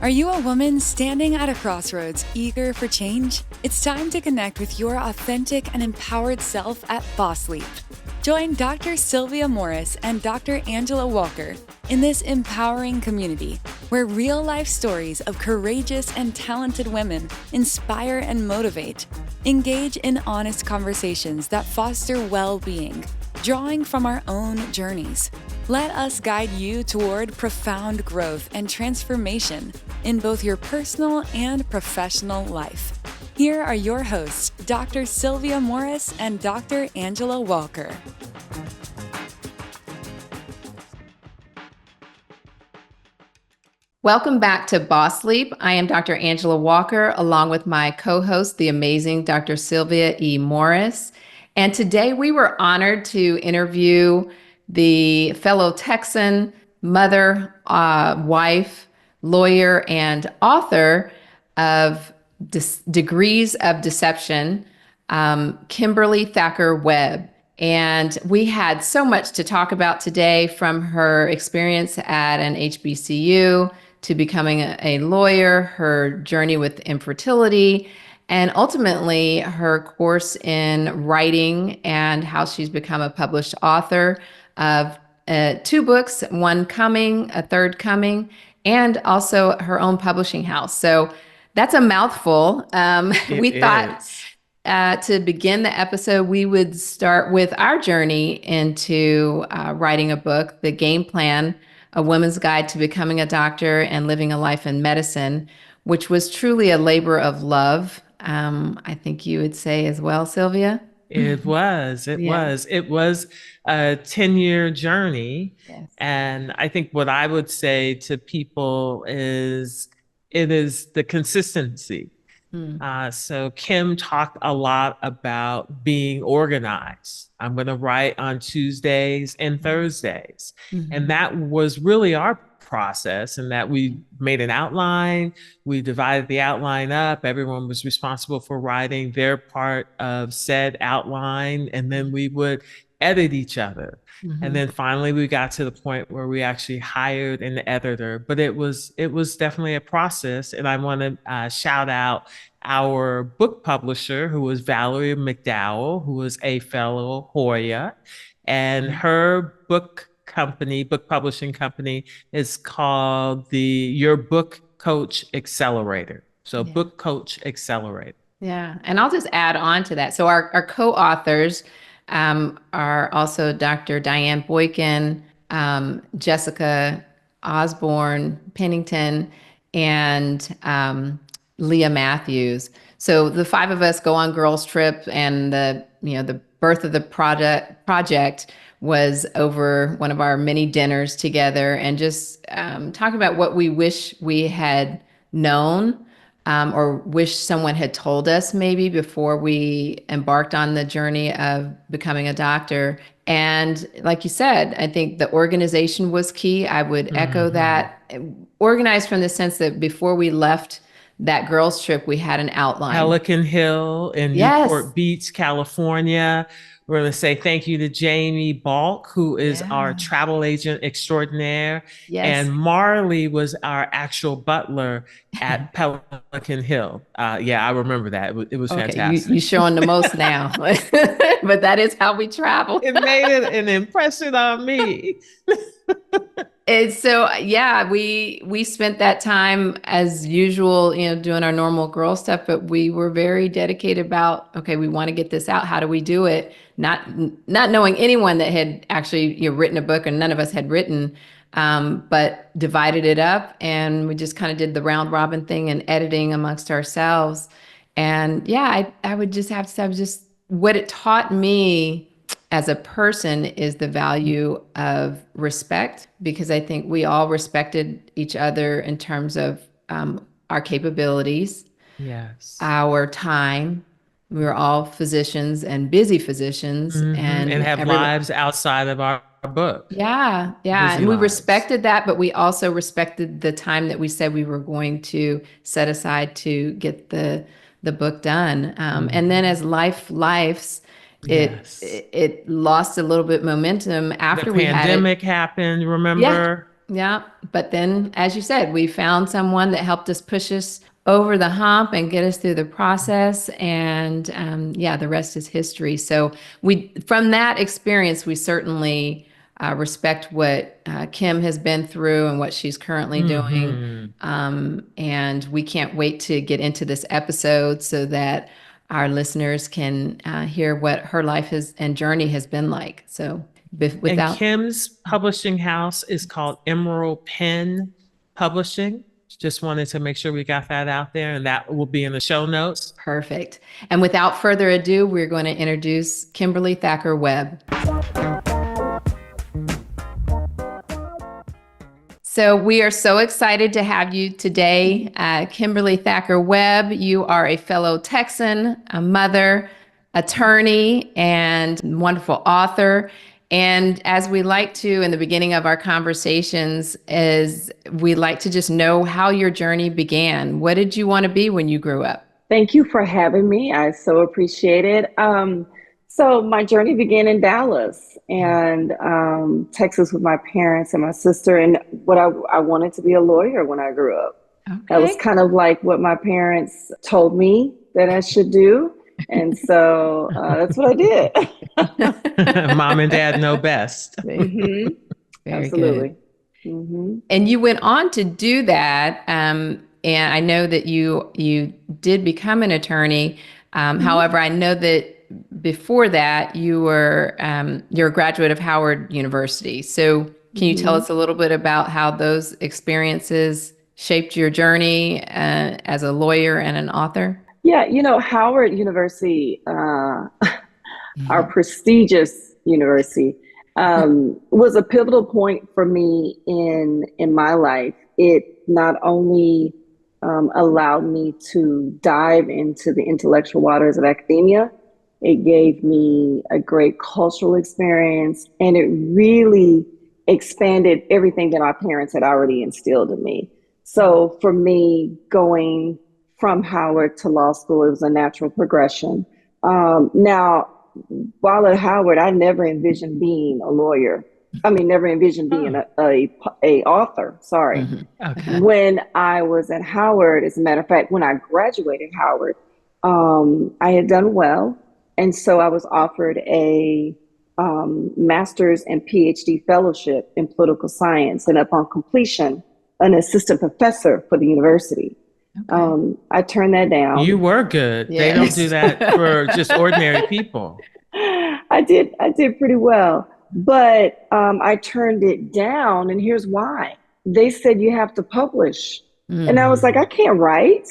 Are you a woman standing at a crossroads, eager for change? It's time to connect with your authentic and empowered self at Boss Leap. Join Dr. Sylvia Morris and Dr. Angela Walker in this empowering community where real-life stories of courageous and talented women inspire and motivate. Engage in honest conversations that foster well-being, drawing from our own journeys. Let us guide you toward profound growth and transformation in both your personal and professional life. Here are your hosts, Dr. Sylvia Morris and Dr. Angela Walker. Welcome back to Boss Leap. I am Dr. Angela Walker, along with my co-host, the amazing Dr. Sylvia E. Morris. And today we were honored to interview the fellow Texan mother, wife, lawyer, and author of Degrees of Deception, Kimberly Thacker Webb. And we had so much to talk about today, from her experience at an HBCU to becoming a lawyer, her journey with infertility, and ultimately her course in writing and how she's become a published author of 2 books, one coming, a third coming, and also her own publishing house. So that's a mouthful. We thought to begin the episode, we would start with our journey into writing a book, The Game Plan, A Woman's Guide to Becoming a Doctor and Living a Life in Medicine, which was truly a labor of love. I think you would say as well, Sylvia? It was a 10-year journey. Yes. And I think what I would say to people is it is the consistency. So Kim talked a lot about being organized. I'm going to write on Tuesdays and Thursdays. And that was really our process, and that we made an outline. We divided the outline up. Everyone was responsible for writing their part of said outline, and then we would edit each other. And then finally we got to the point where we actually hired an editor, but it was definitely a process. And I want to shout out our book publisher, who was Valerie McDowell, who was a fellow Hoya, and her book publishing company is called Your Book Coach Accelerator. So Book Coach Accelerator. Yeah. And I'll just add on to that. So our co-authors are also Dr. Diane Boykin, Jessica Osborne Pennington, and Leah Matthews. So the 5 of us go on girls' trip, and the birth of the project was over one of our many dinners together, and just talking about what we wish we had known, or wish someone had told us maybe before we embarked on the journey of becoming a doctor. And like you said, I think the organization was key. I would echo that. Organized from the sense that before we left that girls' trip, we had an outline. Pelican Hill in Newport Beach, California. We're going to say thank you to Jamie Balk, who is our travel agent extraordinaire. And Marley was our actual butler at Pelican Hill. I remember that. It was fantastic. You're showing the most now, but that is how we travel. It made an impression on me. And so, we spent that time as usual, doing our normal girl stuff, but we were very dedicated about, okay, we want to get this out. How do we do it? Not knowing anyone that had actually written a book, and none of us had written, but divided it up, and we just kind of did the round robin thing and editing amongst ourselves. And I would just have to say, just what it taught me as a person is the value of respect, because I think we all respected each other in terms of our capabilities, our time. We were all physicians and busy physicians, and have lives outside of our book. And we respected that, but we also respected the time that we said we were going to set aside to get the book done. And then as life's, it lost a little bit momentum after the pandemic happened, remember? Yeah. But then, as you said, we found someone that helped us push us over the hump and get us through the process. And yeah, the rest is history. So from that experience, we certainly respect what Kim has been through and what she's currently doing. And we can't wait to get into this episode so that our listeners can hear what her life and journey has been like. So and Kim's publishing house is called Emerald Pen Publishing. Just wanted to make sure we got that out there, and that will be in the show notes. Perfect. And without further ado, we're going to introduce Kimberly Thacker Webb. So we are so excited to have you today, Kimberly Thacker Webb. You are a fellow Texan, a mother, attorney, and wonderful author. And as we like to in the beginning of our conversations, is we like to just know how your journey began. What did you want to be when you grew up? Thank you for having me. I so appreciate it. So my journey began in Dallas and Texas with my parents and my sister. And what I wanted to be a lawyer when I grew up. Okay. That was kind of like what my parents told me that I should do. And so that's what I did. Mom and dad know best. Mm-hmm. Very Absolutely. Good. Mm-hmm. And you went on to do that. And I know that you did become an attorney. However, I know that before that you're a graduate of Howard University. So can you tell us a little bit about how those experiences shaped your journey as a lawyer and an author? Yeah, Howard University, our prestigious university, was a pivotal point for me in my life. It not only allowed me to dive into the intellectual waters of academia, it gave me a great cultural experience, and it really expanded everything that my parents had already instilled in me. So for me, going from Howard to law school, it was a natural progression. Now, while at Howard, I never envisioned being a lawyer. Never envisioned being a author. Sorry. Mm-hmm. Okay. When I was at Howard, as a matter of fact, when I graduated Howard, I had done well. And so I was offered a master's and PhD fellowship in political science, and upon completion, an assistant professor for the university. Okay. I turned that down. You were good. Yes. They don't do that for just ordinary people. I did pretty well, but I turned it down, and here's why. They said you have to publish. And I was like, I can't write.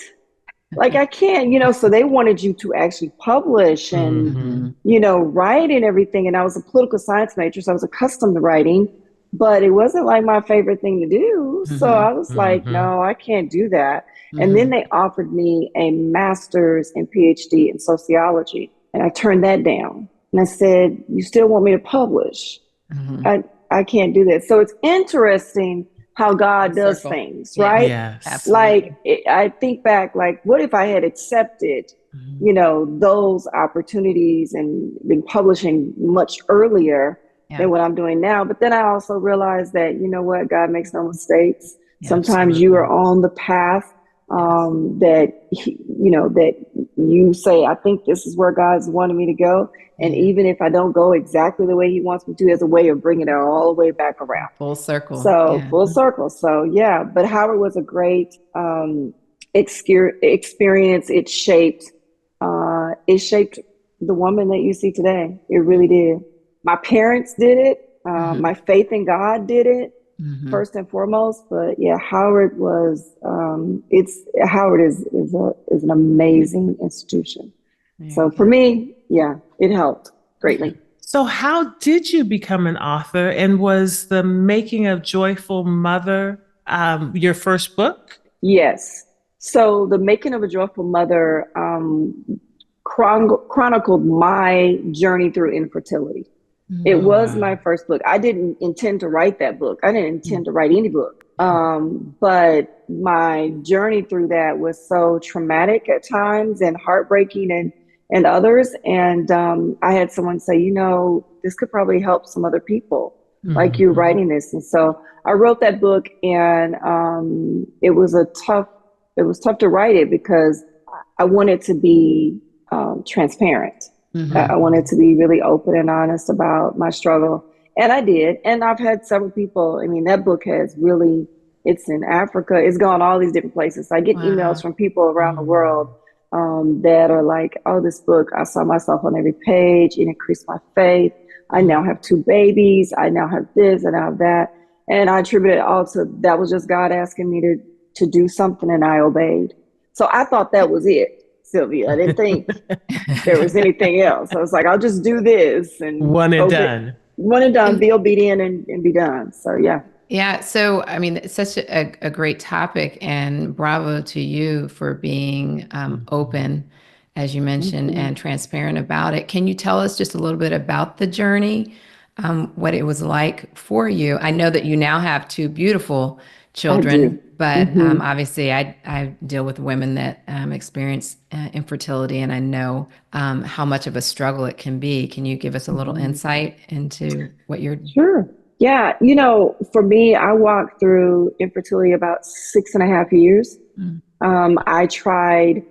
Like I can't, so they wanted you to actually publish and, write and everything. And I was a political science major, so I was accustomed to writing, but it wasn't like my favorite thing to do. So I was like, no, I can't do that. And then they offered me a master's and PhD in sociology, and I turned that down. And I said, you still want me to publish? I can't do that. So it's interesting how God does things, right? Yes. Absolutely. Like I think back, like, what if I had accepted, those opportunities and been publishing much earlier than what I'm doing now? But then I also realized that, what, God makes no mistakes. Sometimes you are on the path that you say, I think this is where God's wanted me to go. And even if I don't go exactly the way he wants me to, there's a way of bringing it all the way back around. Full circle. So full circle. So yeah, but Howard was a great experience. It shaped the woman that you see today. It really did. My parents did it. My faith in God did it first and foremost. But yeah, Howard was. Howard is an amazing institution. So for me, yeah, it helped greatly. So how did you become an author, and was The Making of Joyful Mother your first book? Yes. So The Making of a Joyful Mother chronicled my journey through infertility. It was my first book. I didn't intend to write that book. I didn't intend to write any book. But my journey through that was so traumatic at times and heartbreaking and others. And I had someone say, this could probably help some other people. like you're writing this. And so I wrote that book, and it was tough to write it because I wanted to be transparent. I wanted to be really open and honest about my struggle. And I did. And I've had several people, I mean, that book has really, it's in Africa, it's gone all these different places. I get emails from people around the world that are like, oh, this book, I saw myself on every page. It increased my faith. I now have 2 babies. I now have this, I now have that. And I attribute it all to, that was just God asking me to do something, and I obeyed. So I thought that was it, Sylvia. I didn't think there was anything else. I was like, I'll just do this and one and done. One and done, be obedient and be done. So yeah. Yeah. So, I mean, it's such a great topic, and bravo to you for being open, as you mentioned, and transparent about it. Can you tell us just a little bit about the journey, what it was like for you? I know that you now have 2 beautiful children, but obviously I deal with women that experience infertility, and I know how much of a struggle it can be. Can you give us a little insight into what you're... Sure. Yeah. You know, for me, I walked through infertility about 6.5 years. I tried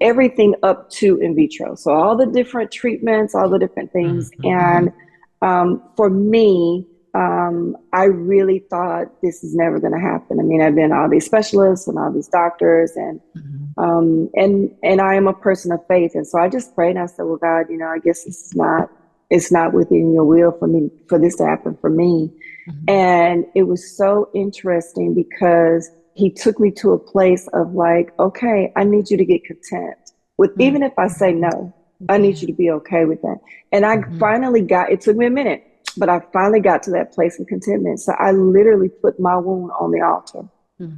everything up to in vitro. So all the different treatments, all the different things. And for me, I really thought this is never going to happen. I mean, I've been all these specialists and all these doctors, and I am a person of faith. And so I just prayed, and I said, well, God, you know, I guess it's not within your will for me, for this to happen for me. And it was so interesting because he took me to a place of like, okay, I need you to get content with, even if I say no, I need you to be okay with that. And I finally it took me a minute, but I finally got to that place of contentment. So I literally put my wound on the altar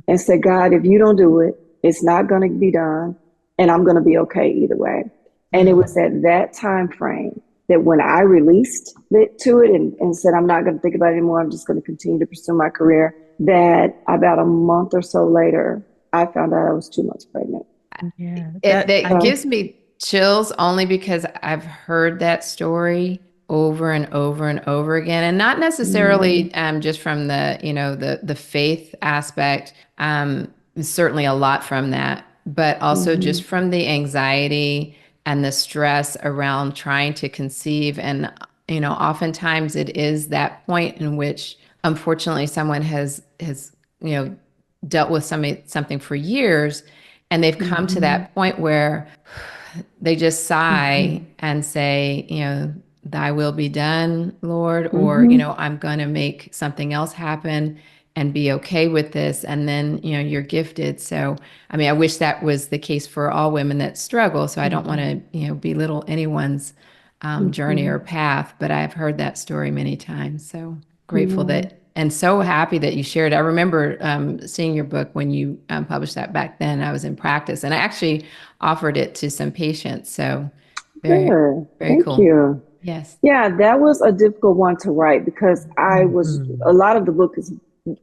and said, God, if you don't do it, it's not going to be done. And I'm going to be okay either way. And it was at that time frame that when I released it to it and said, I'm not going to think about it anymore, I'm just going to continue to pursue my career, that about a month or so later, I found out I was 2 months pregnant. Yeah, that gives me chills, only because I've heard that story over and over and over again, and not necessarily just from the, you know, the faith aspect, certainly a lot from that, but also just from the anxiety and the stress around trying to conceive. And, you know, oftentimes it is that point in which, unfortunately, someone has, you know, dealt with something for years, and they've come to that point where they just sigh and say, you know, thy will be done, Lord, or, you know, I'm going to make something else happen and be okay with this. And then, you know, you're gifted. So, I mean, I wish that was the case for all women that struggle. So I don't want to, you know, belittle anyone's journey or path, but I've heard that story many times. So grateful that, and so happy that you shared. I remember seeing your book when you published that back then. I was in practice, and I actually offered it to some patients. So very cool. Thank you. Yes. Yeah, that was a difficult one to write because a lot of the book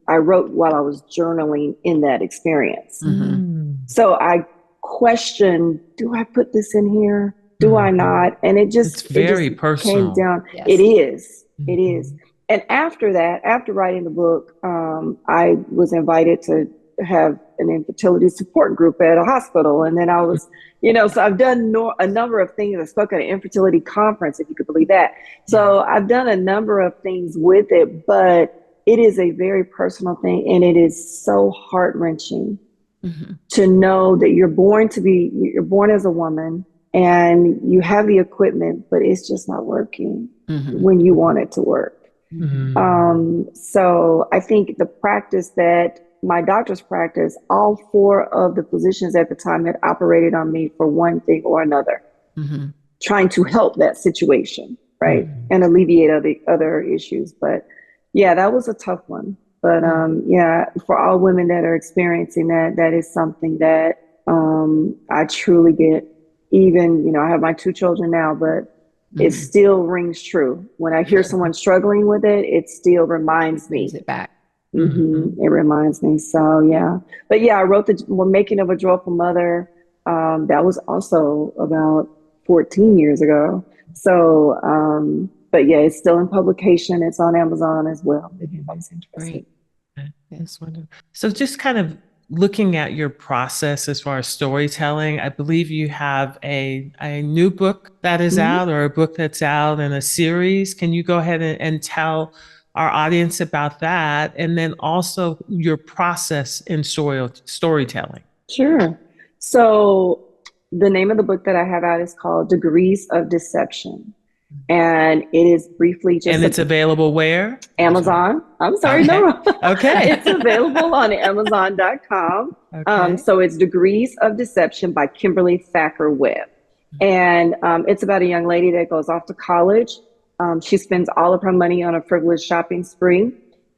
I wrote while I was journaling in that experience. So I questioned, do I put this in here? Do I not? And it just, it's very personal. Came down. Yes. It is. It is. And after that, after writing the book, I was invited to have an infertility support group at a hospital. And then I was, you know, so I've done a number of things. I spoke at an infertility conference, if you could believe that. So I've done a number of things with it, but it is a very personal thing. And it is so heart-wrenching to know that you're born as a woman and you have the equipment, but it's just not working when you want it to work. So I think the practice that my doctor's practice, all 4 of the physicians at the time had operated on me for one thing or another, trying to help that situation, right? And alleviate other issues. But yeah, that was a tough one. But yeah, for all women that are experiencing that, that is something that I truly get. Even, you know, I have my 2 children now, but it still rings true. When I hear someone struggling with it, it still reminds me. Brings it back. It reminds me. So, yeah. But yeah, I wrote the Making of a Joyful Mother. That was also about 14 years ago. So But yeah, it's still in publication. It's on Amazon as well, if anybody's interested. Great. That's wonderful. So just kind of looking at your process as far as storytelling, I believe you have a new book that is out, or a book that's out in a series. Can you go ahead and tell our audience about that? And then also your process in storytelling. Sure. So the name of the book that I have out is called Degrees of Deception. And it is briefly just... And it's available where? Amazon. I'm sorry, Okay. no. Okay. It's available on Amazon.com. Okay. So it's Degrees of Deception by Kimberly Thacker Webb. And it's about a young lady that goes off to college. She spends all of her money on a frivolous shopping spree.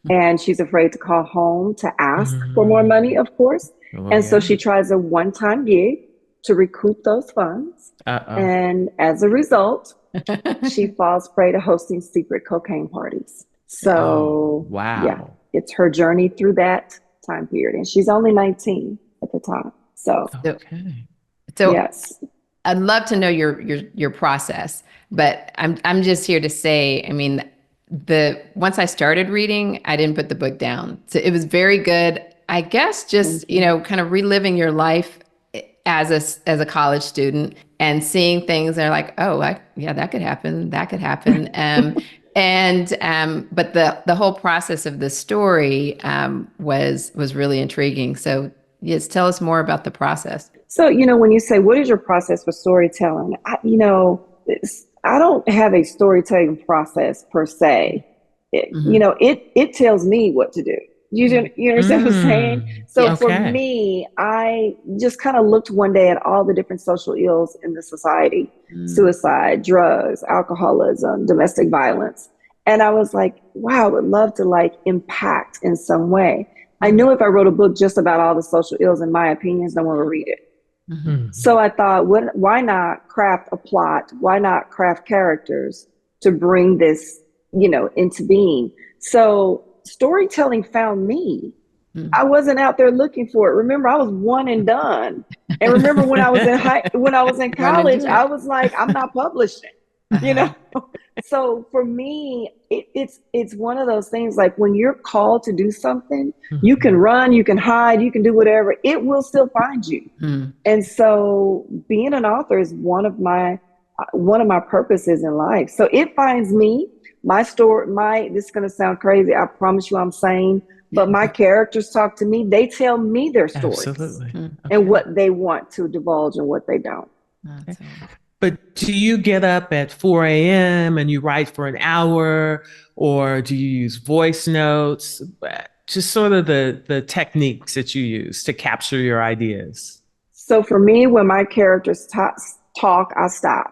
And she's afraid to call home to ask for more money, of course. So she tries a one-time gig to recoup those funds. And as a result, she falls prey to hosting secret cocaine parties. So, yeah, it's her journey through that time period. And she's only 19 at the time. So, So yes. I'd love to know your process, but I'm just here to say, I mean, once I started reading, I didn't put the book down. So it was very good. I guess just, kind of reliving your life as a college student and seeing things that are like, oh, that could happen. That could happen. But the whole process of the story was really intriguing. So yes, tell us more about the process. So, when you say, what is your process for storytelling? I don't have a storytelling process per se. It tells me what to do. You understand what I'm saying? So for me, I just kind of looked one day at all the different social ills in the society: suicide, drugs, alcoholism, domestic violence. And I was like, wow, I would love to impact in some way. I knew if I wrote a book just about all the social ills and my opinions, no one would read it. So I thought, why not craft a plot? Why not craft characters to bring this, into being? So storytelling found me. I wasn't out there looking for it. Remember, I was one and done. And remember when I was in college, I was like, I'm not publishing, So for me, it's one of those things, like when you're called to do something, you can run, you can hide, you can do whatever, it will still find you. And so being an author is one of my purposes in life. So it finds me. My story, this is going to sound crazy. I promise you I'm sane, but my characters talk to me. They tell me their stories. Absolutely. And what they want to divulge and what they don't. But do you get up at 4 a.m. and you write for an hour, or do you use voice notes? Just sort of the techniques that you use to capture your ideas. So for me, when my characters talk, I stop.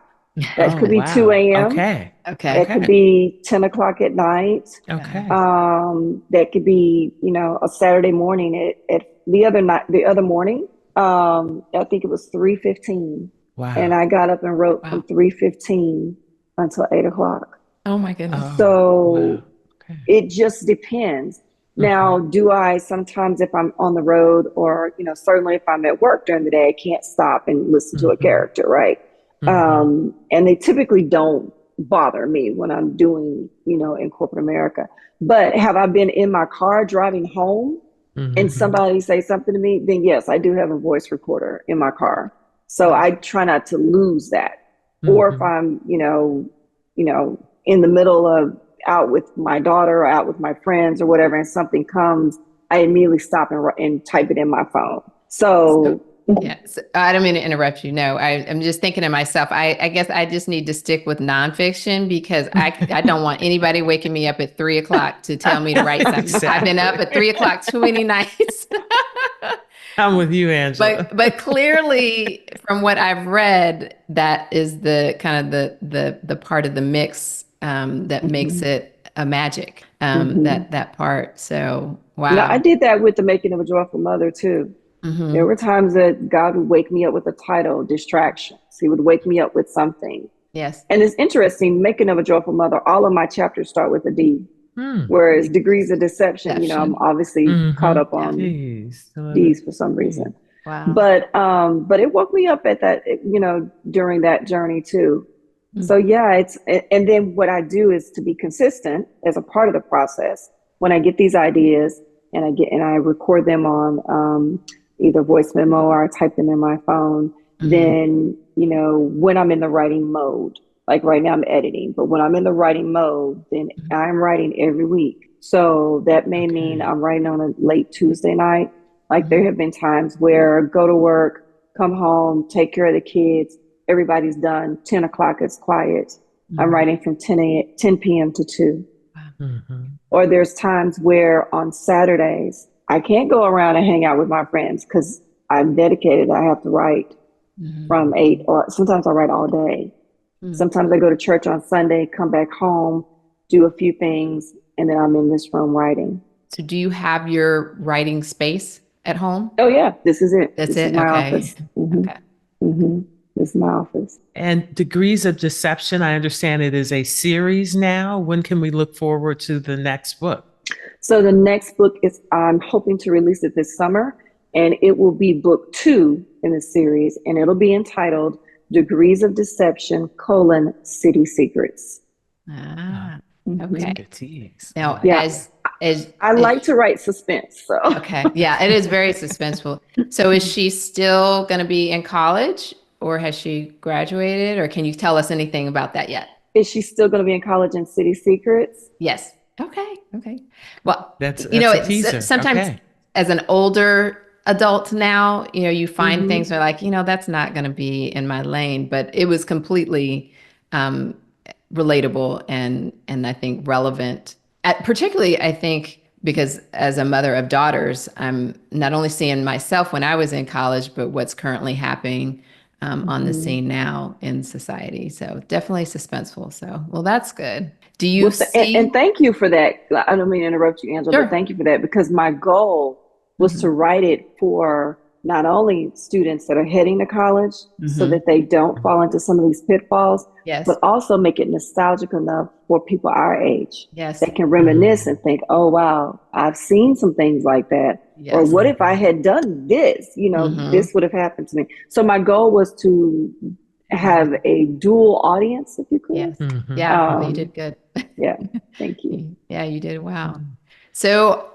That could be 2 a.m. Okay. That could be 10 o'clock at night. Okay. That could be, a Saturday morning. The other morning, I think it was 3:15. Wow. And I got up and wrote from 3:15 until 8 o'clock. Oh my goodness. So it just depends. Now, do I sometimes, if I'm on the road, or, certainly if I'm at work during the day, I can't stop and listen to a character, right? And they typically don't bother me when I'm doing, in corporate America. But have I been in my car driving home and somebody say something to me? Then yes, I do have a voice recorder in my car. So I try not to lose that. Or if I'm, in the middle of out with my daughter or out with my friends or whatever, and something comes, I immediately stop and type it in my phone. So yes, I don't mean to interrupt you. No, I'm just thinking to myself, I guess I just need to stick with nonfiction, because I don't want anybody waking me up at 3 o'clock to tell me to write something. Exactly. I've been up at 3 o'clock too many nights. I'm with you, Angela. But clearly, from what I've read, that is the kind of the part of the mix that makes it a magic. That part. So wow. Yeah, I did that with The Making of a Joyful Mother too. There were times that God would wake me up with a title, Distractions. He would wake me up with something. Yes. And it's interesting, Making of a Joyful Mother, all of my chapters start with a D. Whereas Degrees of Deception, I'm obviously caught up on D's for some reason. Wow. But it woke me up at that, during that journey too. So yeah, and then what I do is to be consistent as a part of the process. When I get these ideas and I record them on either voice memo or I type them in my phone, then, when I'm in the writing mode, like right now I'm editing, but when I'm in the writing mode, then I'm writing every week. So that may mean I'm writing on a late Tuesday night. Like there have been times where go to work, come home, take care of the kids, everybody's done, 10 o'clock, it's quiet. I'm writing from 10 p.m. to 2. Or there's times where on Saturdays, I can't go around and hang out with my friends because I'm dedicated. I have to write from 8, or sometimes I write all day. Sometimes I go to church on Sunday, come back home, do a few things, and then I'm in this room writing. So do you have your writing space at home? Oh yeah, this is it. This is my office. Okay. This is my office. And Degrees of Deception, I understand it is a series now. When can we look forward to the next book? So the next book I'm hoping to release it this summer, and it will be book 2 in the series, and it'll be entitled Degrees of Deception, City Secrets. Okay. Now, as I like to write suspense. So okay. Yeah, it is very suspenseful. So is she still going to be in college, or has she graduated, or can you tell us anything about that yet? Is she still going to be in college in City Secrets? Yes. Okay. Well, that's a teaser. Sometimes as an older adult now, you find things that are like, that's not going to be in my lane, but it was completely relatable and I think relevant. Particularly, I think, because as a mother of daughters, I'm not only seeing myself when I was in college, but what's currently happening on the scene now in society. So definitely suspenseful. So, well, that's good. Do you see? And thank you for that. I don't mean to interrupt you, Angela, but thank you for that, because my goal was to write it for not only students that are heading to college so that they don't fall into some of these pitfalls, but also make it nostalgic enough for people our age that can reminisce and think, oh, wow, I've seen some things like that. Or what if I had done this? This would have happened to me. So my goal was to have a dual audience, if you could. Yes. Yeah, you did good. Yeah, thank you. Yeah, you did well. So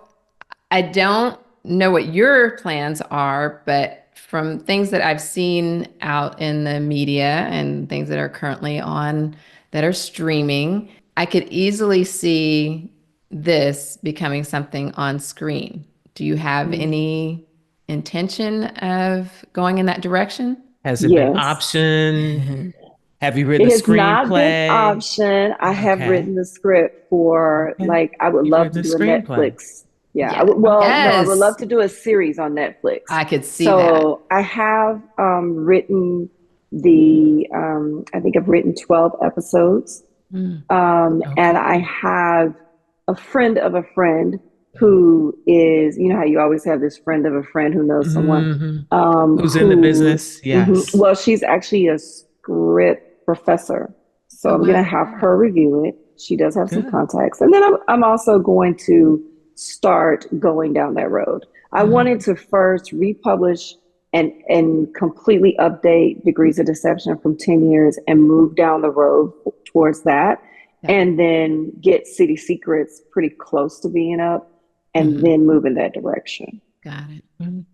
I don't know what your plans are, but from things that I've seen out in the media and things that are currently on that are streaming, I could easily see this becoming something on screen. Do you have any intention of going in that direction? Has it been option? Have you written a screenplay? It has not been option. I have written the script for, I would love to do a Netflix. Yeah. I would love to do a series on Netflix. I could see that. So I have written I think I've written 12 episodes. And I have a friend of a friend who is, how you always have this friend of a friend who knows someone. Who's in the business. Yes. Well, she's actually a script professor. So I'm going to have her review it. She does have some contacts. And then I'm also going to start going down that road. I wanted to first republish and completely update Degrees of Deception from 10 years and move down the road towards that. And then get City Secrets pretty close to being up and then move in that direction. Got it.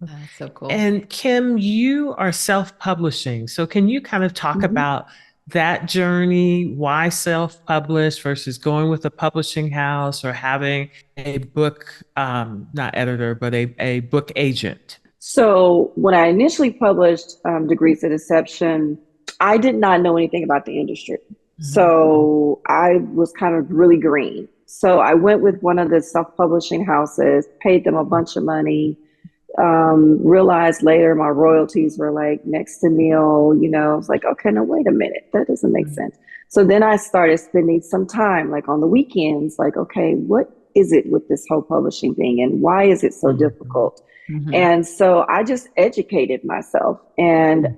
That's so cool. And Kim, you are self-publishing. So can you kind of talk about that journey, why self-publish versus going with a publishing house or having a book, not editor, but a book agent? So when I initially published Degrees of Deception, I did not know anything about the industry. So I was kind of really green. So I went with one of the self-publishing houses, paid them a bunch of money, realized later my royalties were like next to nil, I was like, okay, no, wait a minute, that doesn't make sense. So then I started spending some time like on the weekends, like, okay, what is it with this whole publishing thing and why is it so difficult? And so I just educated myself and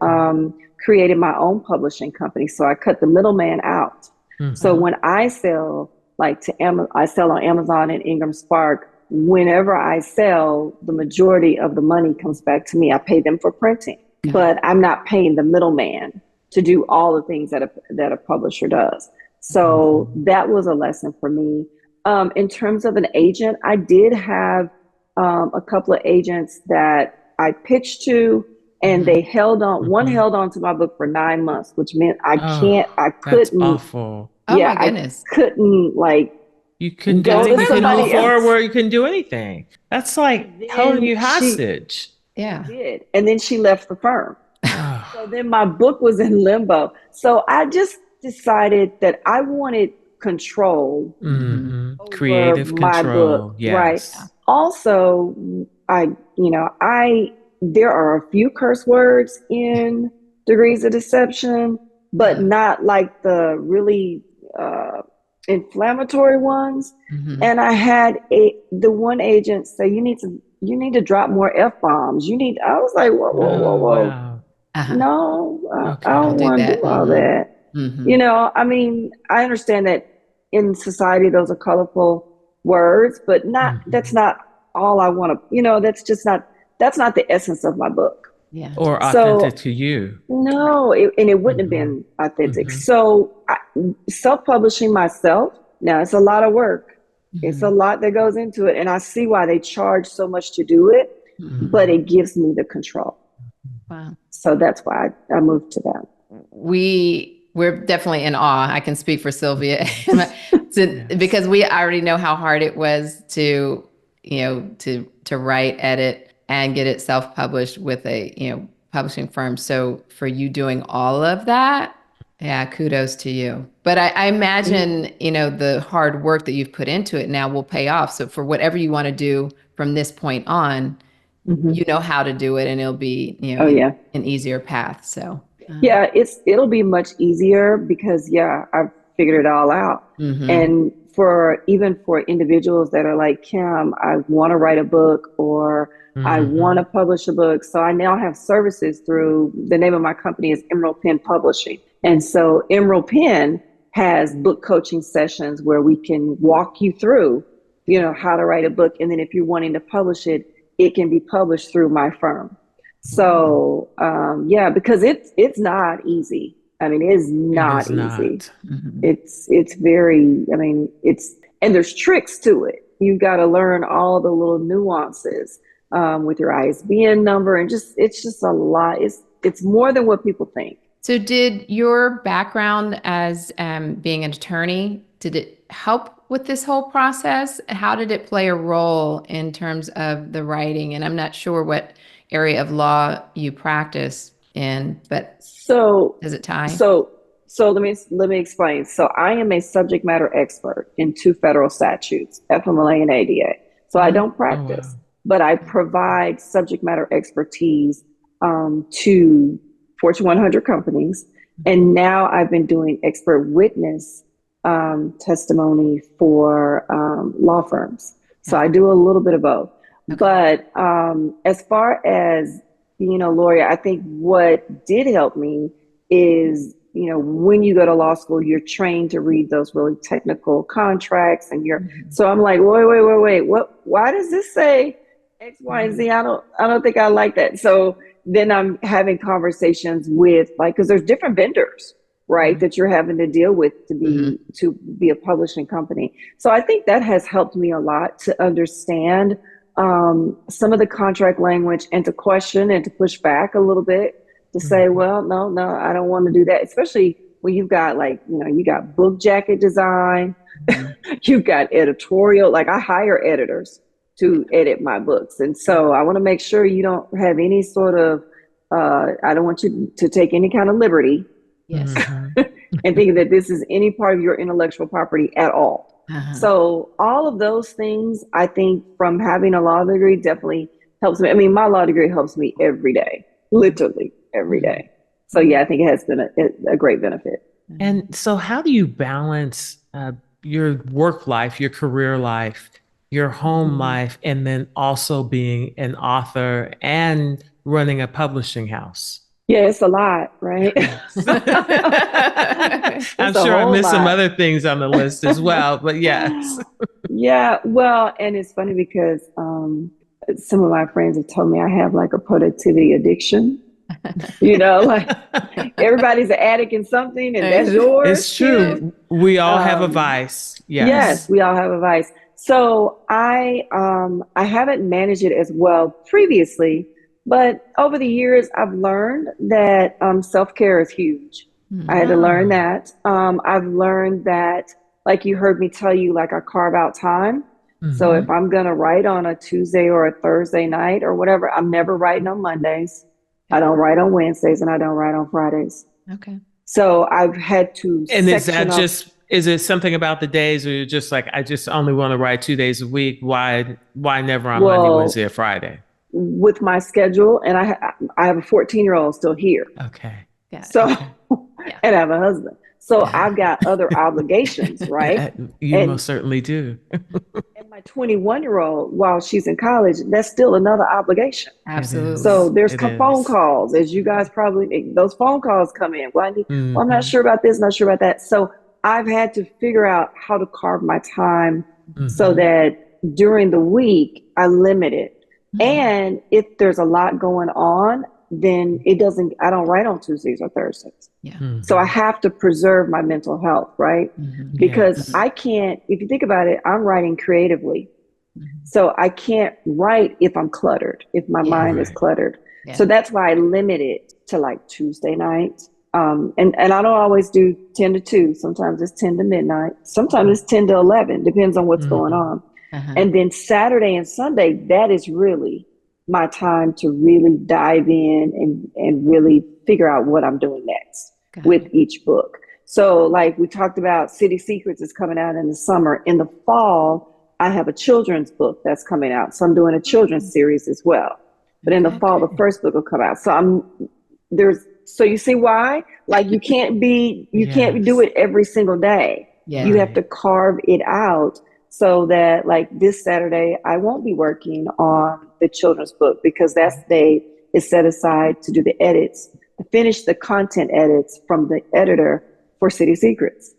created my own publishing company. So I cut the middleman out. So when I sell I sell on Amazon and Ingram Spark, whenever I sell, the majority of the money comes back to me. I pay them for printing, but I'm not paying the middleman to do all the things that a publisher does. So that was a lesson for me. In terms of an agent, I did have a couple of agents that I pitched to, and they held on. One held on to my book for 9 months, which meant I That's couldn't. awful. Oh my goodness. I couldn't You couldn't do go to anything. You couldn't somebody move else. forward. You couldn't do anything. That's like holding you hostage. Yeah. Did. And then she left the firm. Oh. So then my book was in limbo. So I just decided that I wanted control over Creative my control. book. Yes. Right. Also, there are a few curse words in Degrees of Deception, but not like the really inflammatory ones. And I had the one agent say, you need to drop more F-bombs. I was like, whoa. Wow. No, Okay. I don't want to that. do all that. I mean, I understand that in society, those are colorful words, but that's not all I want to, that's not the essence of my book. Yeah. Or authentic to you. No, and it wouldn't have been authentic. So self-publishing myself, now it's a lot of work. It's a lot that goes into it. And I see why they charge so much to do it, but it gives me the control. Wow. So that's why I moved to that. We're definitely in awe. I can speak for Sylvia because we already know how hard it was to write, edit, and get it self-published with a, publishing firm. So for you doing all of that, yeah, kudos to you. But I imagine, the hard work that you've put into it now will pay off. So for whatever you want to do from this point on, you know how to do it, and it'll be, an easier path. So yeah, it'll be much easier because I've figured it all out. And for individuals that are like, Kim, I want to write a book, or I want to publish a book. So I now have services through, the name of my company is Emerald Pen Publishing. And so Emerald Pen has book coaching sessions where we can walk you through, how to write a book. And then if you're wanting to publish it, it can be published through my firm. So, because it's not easy. I mean, it is not easy. It's very, and there's tricks to it. You've got to learn all the little nuances with your ISBN number, and it's just a lot. It's more than what people think. So did your background as being an attorney, did it help with this whole process? How did it play a role in terms of the writing? And I'm not sure what area of law you practice in, but does it tie? So let me explain. So I am a subject matter expert in 2 federal statutes, FMLA and ADA. So I don't practice, but I provide subject matter expertise to Fortune 100 companies. And now I've been doing expert witness testimony for law firms. So I do a little bit of both. But as far as being a lawyer, I think what did help me is, when you go to law school, you're trained to read those really technical contracts, and so I'm like, wait, why does this say X, Y, and Z? I don't think I like that. So then I'm having conversations with, because there's different vendors, right, that you're having to deal with to be a publishing company. So I think that has helped me a lot to understand some of the contract language, and to question and to push back a little bit, to say, well, no, I don't want to do that. Especially when you've got you got book jacket design, you've got editorial, I hire editors to edit my books. And so I want to make sure you don't have any sort of, I don't want you to take any kind of liberty and think that this is any part of your intellectual property at all. So all of those things, I think, from having a law degree definitely helps me. I mean, my law degree helps me every day, literally every day. So I think it has been a great benefit. And so how do you balance your work life, your career life, your home life, and then also being an author and running a publishing house? Yeah, it's a lot, right? I'm sure I missed some other things on the list as well, but yes. Yeah, well, and it's funny because some of my friends have told me I have a productivity addiction. Like everybody's an addict in something, and that's yours. It's true. Kim. We all have a vice. Yes, we all have a vice. So I haven't managed it as well previously, but over the years I've learned that self-care is huge. I had to learn that. I've learned that, like you heard me tell you, like I carve out time. So if I'm gonna write on a Tuesday or a Thursday night or whatever, I'm never writing on Mondays. I don't write on Wednesdays, and I don't write on Fridays. Okay. So I've had to. And is it something about the days, or you're just like, I just only want to write 2 days a week? Why never on Monday, Wednesday, or Friday? With my schedule, and I have a 14-year-old still here. Okay. So, and I have a husband. So I've got other obligations, right? You most certainly do. And my 21-year-old, while she's in college, that's still another obligation. Absolutely. So there's phone calls, as you guys probably, those phone calls come in. Well, I'm not sure about this, not sure about that. So I've had to figure out how to carve my time so that during the week I limit it. And if there's a lot going on, then I don't write on Tuesdays or Thursdays. So I have to preserve my mental health, right? Because I can't, if you think about it, I'm writing creatively. So I can't write if I'm cluttered, if my mind is cluttered. So that's why I limit it to like Tuesday night. And I don't always do 10 to 2. Sometimes it's 10 to midnight. Sometimes it's 10 to 11, depends on what's going on. And then Saturday and Sunday, that is really my time to really dive in and really figure out what I'm doing next with each book. So like we talked about, City Secrets is coming out in the summer. In the fall, I have a children's book that's coming out. So I'm doing a children's series as well. But in the fall, the first book will come out. So so you see why? Like you can't do it every single day. You have to carve it out. So that like this Saturday, I won't be working on the children's book because that day is set aside to do the edits, to finish the content edits from the editor for City Secrets.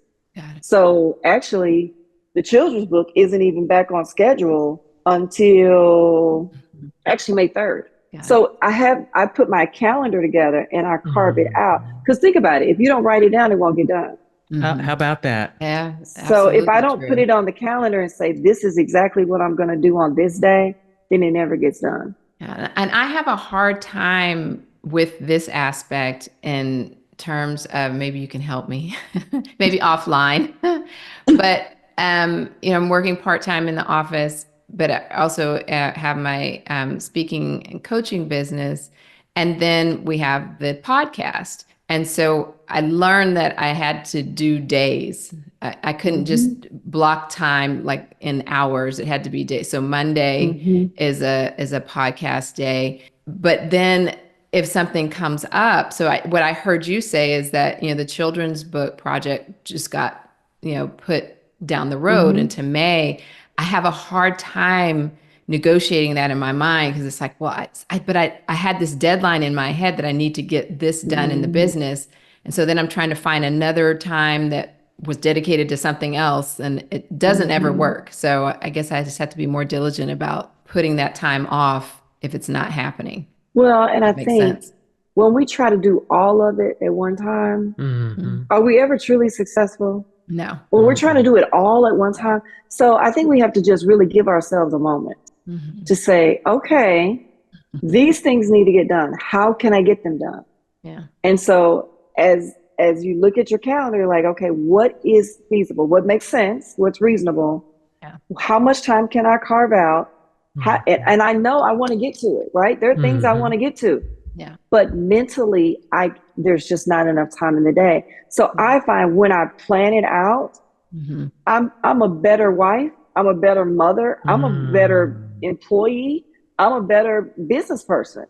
So actually, the children's book isn't even back on schedule until actually May 3rd. So I put my calendar together and I carve it out. Because think about it, if you don't write it down, it won't get done. How about that? Yeah. So if I don't put it on the calendar and say, this is exactly what I'm going to do on this day, then it never gets done. Yeah. And I have a hard time with this aspect in terms of, maybe you can help me, maybe offline, but, I'm working part-time in the office, but I also have my speaking and coaching business. And then we have the podcast. And so I learned that I had to do days. I couldn't just block time like in hours. It had to be days. So Monday is a podcast day. But then if something comes up, so what I heard you say is that, the children's book project just got, put down the road into May. I have a hard time negotiating that in my mind because it's like, well, I had this deadline in my head that I need to get this done in the business. And so then I'm trying to find another time that was dedicated to something else, and it doesn't ever work. So I guess I just have to be more diligent about putting that time off if it's not happening. Well, and I think when we try to do all of it at one time, are we ever truly successful? No. Well, we're trying to do it all at one time. So I think we have to just really give ourselves a moment to say, okay, these things need to get done. How can I get them done? Yeah. And so as you look at your calendar, you're like, okay, what is feasible? What makes sense? What's reasonable? Yeah. How much time can I carve out? And I know I want to get to it, right? There are things I want to get to. Yeah. But mentally, there's just not enough time in the day. So I find when I plan it out, I'm a better wife. I'm a better mother. I'm a better employee. I'm a better business person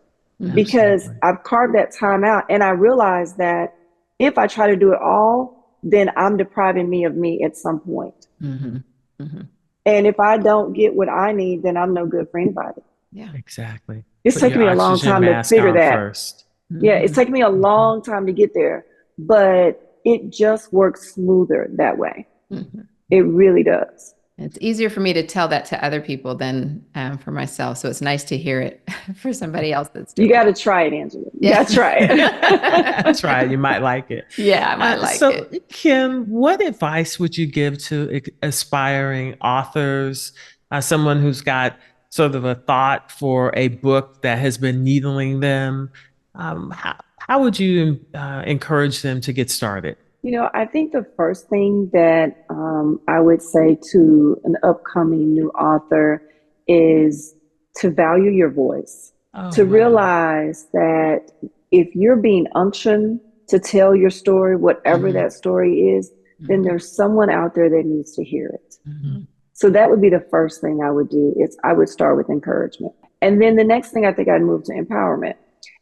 because I've carved that time out. And I realize that if I try to do it all, then I'm depriving me of me at some point. And if I don't get what I need, then I'm no good for anybody. Yeah, exactly. It's taken me a long time to figure that. First. Yeah, it's taken me a long time to get there, but it just works smoother that way. It really does. It's easier for me to tell that to other people than for myself. So it's nice to hear it for somebody else that's doing You got to try it, Angela. You Yeah. got to try it. That's right. You might like it. Yeah, I might like so, it. Kim, what advice would you give to aspiring authors, someone who's got sort of a thought for a book that has been needling them? How would you encourage them to get started? I think the first thing that I would say to an upcoming new author is to value your voice, to realize that if you're being unctioned to tell your story, whatever that story is, then there's someone out there that needs to hear it. So that would be the first thing I would do. I would start with encouragement. And then the next thing, I think I'd move to empowerment.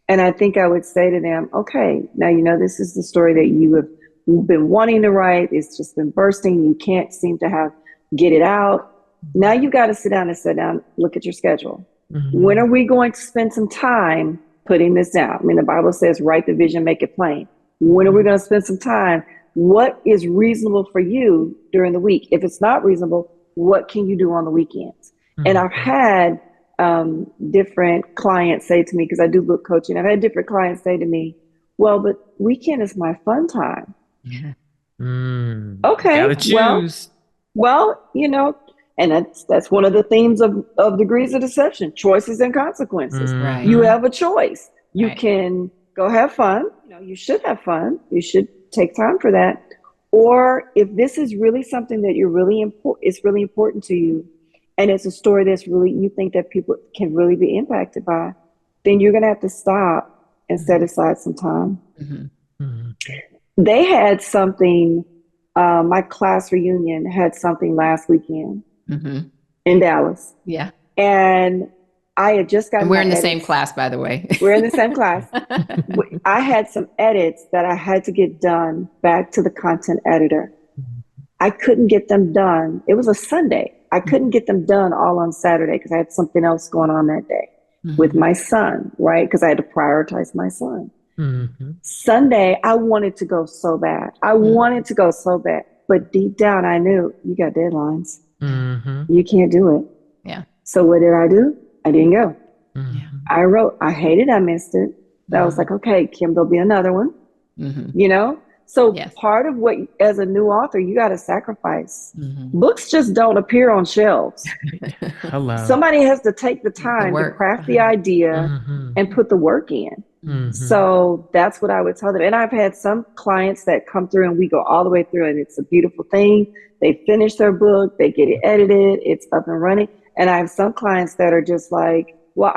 And I think I would say to them, okay, now, this is the story that you've been wanting to write. It's just been bursting. You can't seem to get it out. Now you got to sit down, look at your schedule. When are we going to spend some time putting this down? I mean, the Bible says, write the vision, make it plain. When are we going to spend some time? What is reasonable for you during the week? If it's not reasonable, what can you do on the weekends? And I've had different clients say to me, because I do book coaching, I've had different clients say to me, well, but weekend is my fun time. Okay, gotta choose. Well, and that's one of the themes of Degrees of Deception: choices and consequences. Right. You have a choice. You Right. can go have fun. You should have fun. You should take time for that. Or if this is really something that it's really important to you, and it's a story that's really, you think that people can really be impacted by, then you're going to have to stop and set aside some time. They had something, my class reunion had something last weekend in Dallas. Yeah. And I had just gotten. And we're in the same class, by the way. We're in the same class. I had some edits that I had to get done back to the content editor. I couldn't get them done. It was a Sunday. I couldn't get them done all on Saturday because I had something else going on that day with my son, right? Because I had to prioritize my son. Sunday, I wanted to go so bad. But deep down, I knew you got deadlines. You can't do it. Yeah. So what did I do? I didn't go. Yeah. I wrote, I hated I missed it. But I was like, okay, Kim, there'll be another one. So part of what, as a new author, you got to sacrifice. Books just don't appear on shelves. Hello. Somebody has to take the time to craft the idea and put the work in. So that's what I would tell them. And I've had some clients that come through and we go all the way through and it's a beautiful thing. They finish their book, they get it edited, it's up and running. And I have some clients that are just like, well,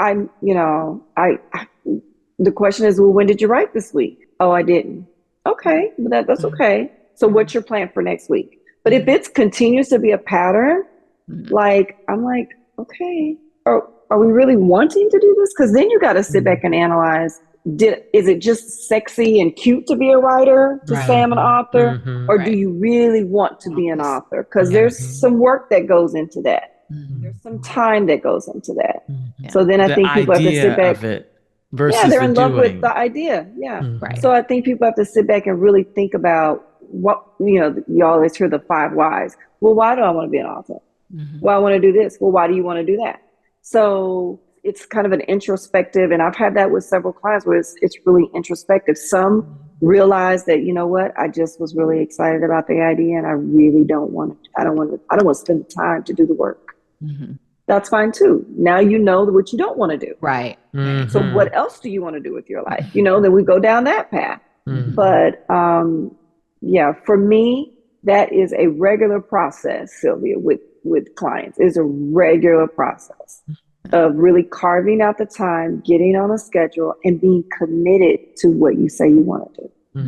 the question is, well, when did you write this week? Oh, I didn't. Okay, but that's okay. So what's your plan for next week? But if it continues to be a pattern, I'm like, okay, are we really wanting to do this? Because then you got to sit back and analyze, is it just sexy and cute to be a writer, to say I'm an author? Or do you really want to be an author? Because there's some work that goes into that. There's some time that goes into that. So then I think people have to sit back. Of it versus they're in love doing. with the idea. So I think people have to sit back and really think about what, you always hear the 5 whys. Well, why do I want to be an author? Well, I want to do this. Well, why do you want to do that? So it's kind of an introspective, and I've had that with several clients where it's really introspective. Some realize that, you know what, I just was really excited about the idea and I really don't want to spend the time to do the work. That's fine too. Now you know what you don't want to do. Right. So what else do you want to do with your life? Then we go down that path. But for me, that is a regular process, Sylvia, with clients. It's a regular process of really carving out the time, getting on a schedule, and being committed to what you say you want to do.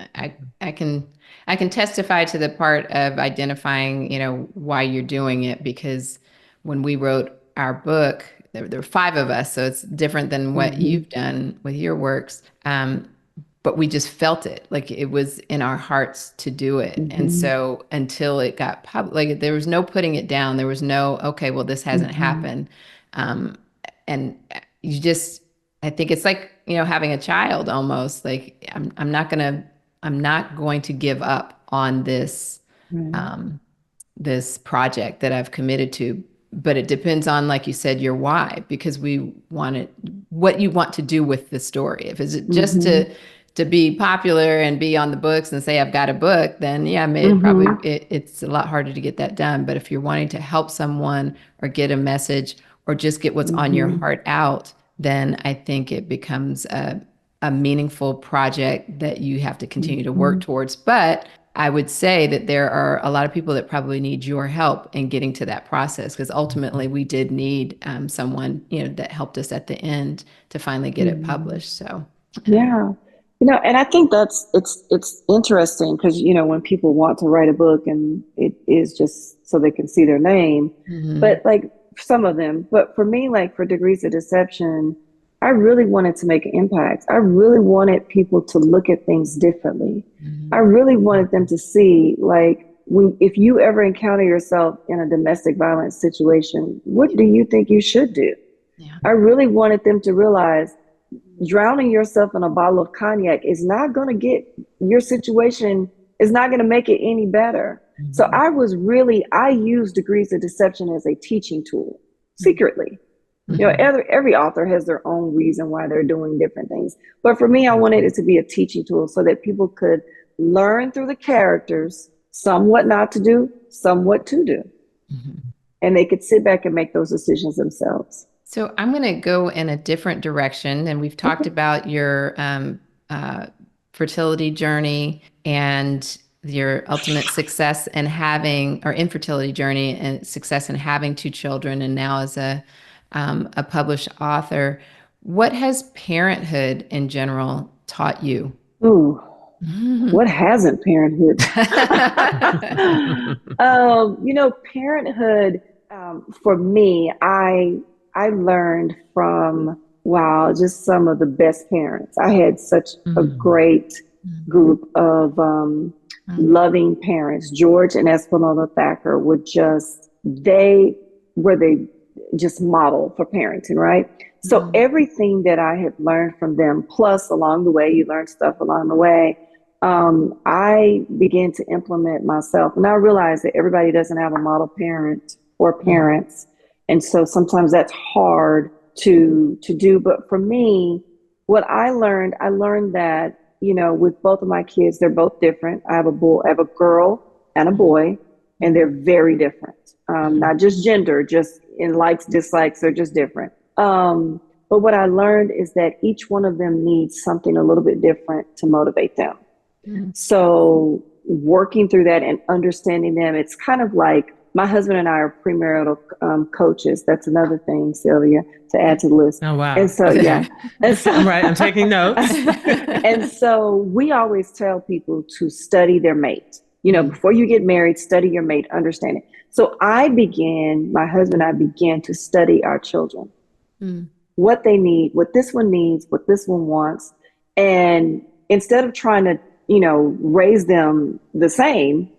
I can testify to the part of identifying, why you're doing it, because when we wrote our book, there were 5 of us, so it's different than what you've done with your works. But we just felt it, like it was in our hearts to do it. And so until it got public, there was no putting it down. There was no, okay, well, this hasn't happened. And you just, I think it's like, having a child almost. Like I'm not going to give up on this, this project that I've committed to. But it depends on, like you said, your why, because we want it, what you want to do with the story. If it's just to be popular and be on the books and say, I've got a book, then yeah, it's a lot harder to get that done. But if you're wanting to help someone or get a message or just get what's on your heart out, then I think it becomes a meaningful project that you have to continue to work towards. But I would say that there are a lot of people that probably need your help in getting to that process, because ultimately we did need someone, that helped us at the end to finally get it published. So yeah, and I think it's interesting because when people want to write a book and it is just so they can see their name, but like some of them, but for me, like for Degrees of Deception, I really wanted to make an impact. I really wanted people to look at things differently. I really wanted them to see, like, if you ever encounter yourself in a domestic violence situation, what do you think you should do? Yeah. I really wanted them to realize drowning yourself in a bottle of cognac is not going to get your situation, is not going to make it any better. So I used Degrees of Deception as a teaching tool, secretly. Every author has their own reason why they're doing different things. But for me, I wanted it to be a teaching tool so that people could learn through the characters, somewhat not to do, somewhat to do. And they could sit back and make those decisions themselves. So I'm going to go in a different direction. And we've talked about your fertility journey and your ultimate success in having, or infertility journey and success in having 2 children, and now as a published author. What has parenthood in general taught you? Ooh, what hasn't parenthood? Parenthood, for me, I learned from, just some of the best parents. I had such a great group of loving parents. George and Espinola Thacker were just model for parenting, right? So everything that I had learned from them, plus along the way, you learn stuff along the way, I began to implement myself. And I realized that everybody doesn't have a model parent or parents. And so sometimes that's hard to do. But for me, what I learned that, with both of my kids, they're both different. I have a girl and a boy, and they're very different. Not just gender, just in likes, dislikes, they're just different. But what I learned is that each one of them needs something a little bit different to motivate them. So working through that and understanding them, it's kind of like my husband and I are premarital coaches. That's another thing, Sylvia, to add to the list. Oh, wow. And so, And so, right, I'm taking notes. And so we always tell people to study their mate. Before you get married, study your mate, understand it. So my husband and I began to study our children, what they need, what this one needs, what this one wants. And instead of trying to, raise them the same,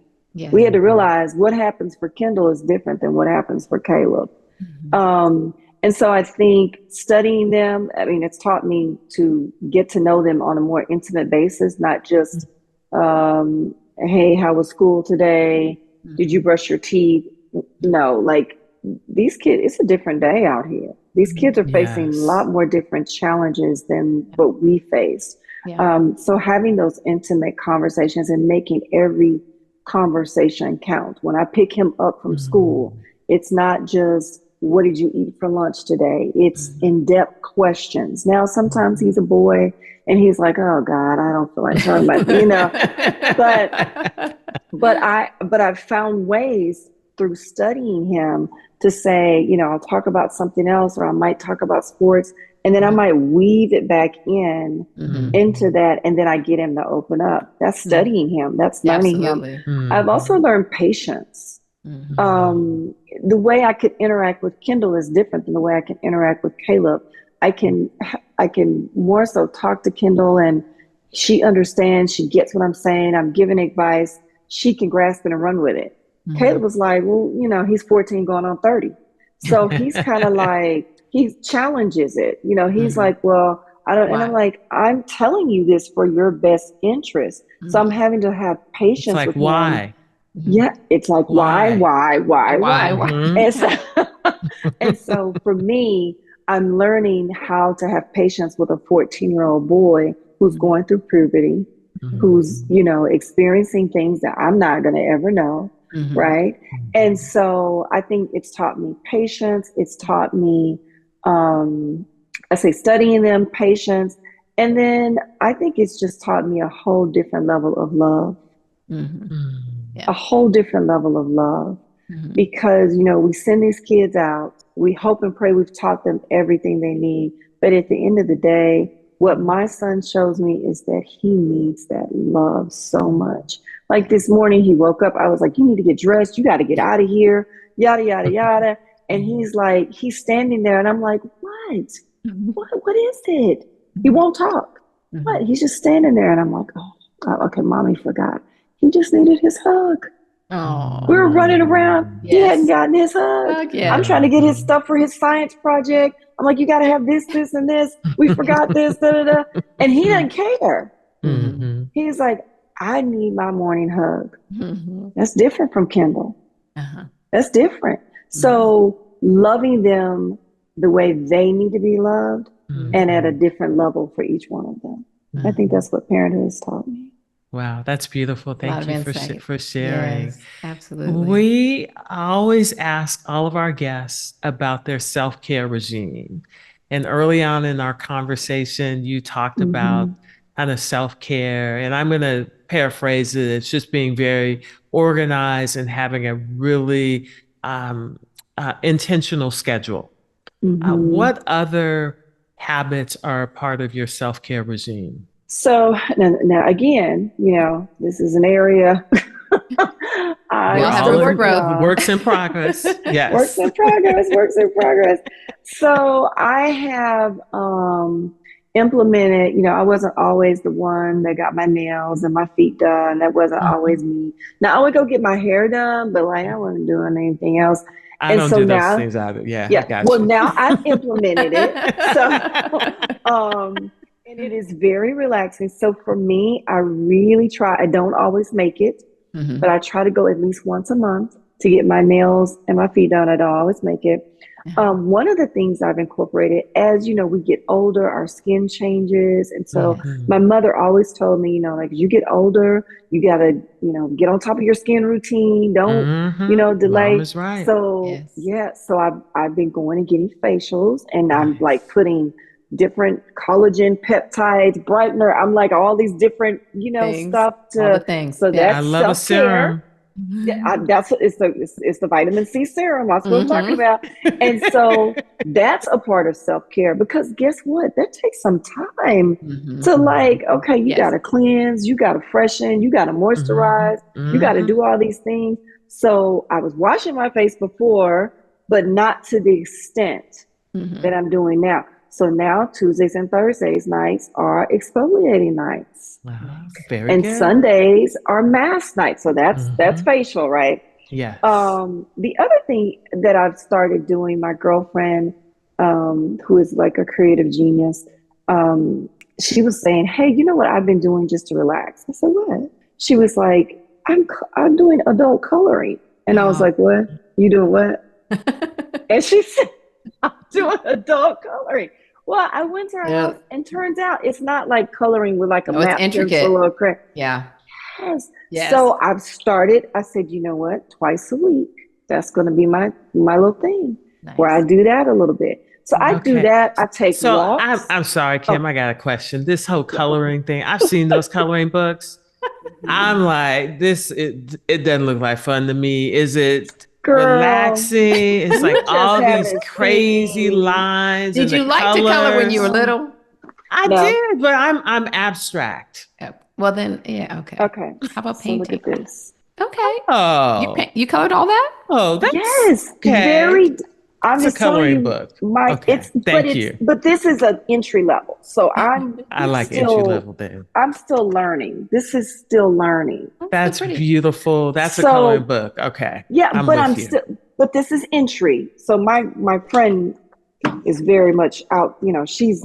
we had to realize what happens for Kendall is different than what happens for Caleb. And so I think studying them, it's taught me to get to know them on a more intimate basis, not just, hey, how was school today? Did you brush your teeth? No, like these kids, it's a different day out here. These kids are facing a lot more different challenges than what we faced. So having those intimate conversations and making every conversation count. When I pick him up from school, it's not just, what did you eat for lunch today? It's in-depth questions. Now, sometimes he's a boy and he's like, oh God, I don't feel like talking about, but I've found ways through studying him to say, I'll talk about something else, or I might talk about sports, and then I might weave it back into that, and then I get him to open up. That's studying him. That's learning him. I've also learned patience. The way I could interact with Kendall is different than the way I can interact with Caleb. I can more so talk to Kendall, and she understands, she gets what I'm saying. I'm giving advice. She can grasp it and run with it. Caleb was like, well, he's 14 going on 30. So he's kind of like, he challenges it. He's like, well, I don't, and I'm like, I'm telling you this for your best interest. So I'm having to have patience it's like, with why? him. Yeah, it's like why? Mhm. And so, and so for me, I'm learning how to have patience with a 14-year-old boy who's going through puberty, who's, experiencing things that I'm not going to ever know, right? And so I think it's taught me patience. It's taught me, I say studying them, patience. And then I think it's just taught me a whole different level of love. A whole different level of love because, we send these kids out. We hope and pray we've taught them everything they need. But at the end of the day, what my son shows me is that he needs that love so much. Like this morning, he woke up. I was like, you need to get dressed. You got to get out of here, yada, yada, yada. And he's standing there. And I'm like, what? What is it? He won't talk. What? He's just standing there. And I'm like, oh, okay, mommy forgot. He just needed his hug. Oh, We were running around. He hadn't gotten his hug. I'm trying to get his stuff for his science project. I'm like, you got to have this, this, and this. We forgot this, da, da, da. And he doesn't care. He's like, I need my morning hug. That's different from Kendall. That's different. So loving them the way they need to be loved and at a different level for each one of them. I think that's what parenthood has taught me. Wow, that's beautiful. Thank you for sharing. Yes, absolutely. We always ask all of our guests about their self-care regime. And early on in our conversation, you talked about kind of self-care. And I'm going to paraphrase it. It's just being very organized and having a really intentional schedule. What other habits are a part of your self-care regime? So now again, this is an area. Works in progress. Yes. Works in progress. So I have implemented, I wasn't always the one that got my nails and my feet done. That wasn't always me. Now I would go get my hair done, but I wasn't doing anything else. I don't do those things either. Yeah. Well, now I've implemented it. So, and it is very relaxing. So for me, I really try. I don't always make it, but I try to go at least once a month to get my nails and my feet done. I don't always make it. One of the things I've incorporated, as we get older, our skin changes. And so my mother always told me, like, as you get older, you got to, get on top of your skin routine. Don't, delay. Mom is right. So, so I've been going and getting facials, and I'm like putting different collagen peptides, brightener. I'm like all these different, things, stuff all the things. So that's I love self-care. a serum. That's what it's the vitamin C serum. That's what I'm talking about. And so that's a part of self-care, because guess what? That takes some time to okay, you got to cleanse, you got to freshen, you got to moisturize, you got to do all these things. So I was washing my face before, but not to the extent that I'm doing now. So now Tuesdays and Thursdays nights are exfoliating nights. Wow, very and good. Sundays are mask nights. So that's facial, right? Yes. The other thing that I've started doing, my girlfriend, who is like a creative genius, she was saying, hey, you know what I've been doing just to relax? I said, what? She was like, I'm doing adult coloring. And I was like, what? You doing what? And she said, I'm doing adult coloring. Well, I went to her house, and turns out it's not like coloring with like a map pencil or a crayon. Yes. So I've started. I said, you know what? Twice a week. That's going to be my little thing where I do that a little bit. So I do that. I take walks. I'm sorry, Kim. I got a question. This whole coloring thing. I've seen those coloring books. I'm like, it doesn't look like fun to me. Is it? Girl, relaxing. It's like all these crazy lines. Did you like to color when you were little? I did, but I'm abstract. Well then, okay. Okay. How about painting? So look at this. Okay. Oh, you colored all that? Oh, that's very. It's a coloring book. But this is an entry level. So I like entry level then. I'm still learning. This is still learning. That's beautiful. That's a coloring book. Okay. Yeah, but this is entry. So my friend is very much out, she's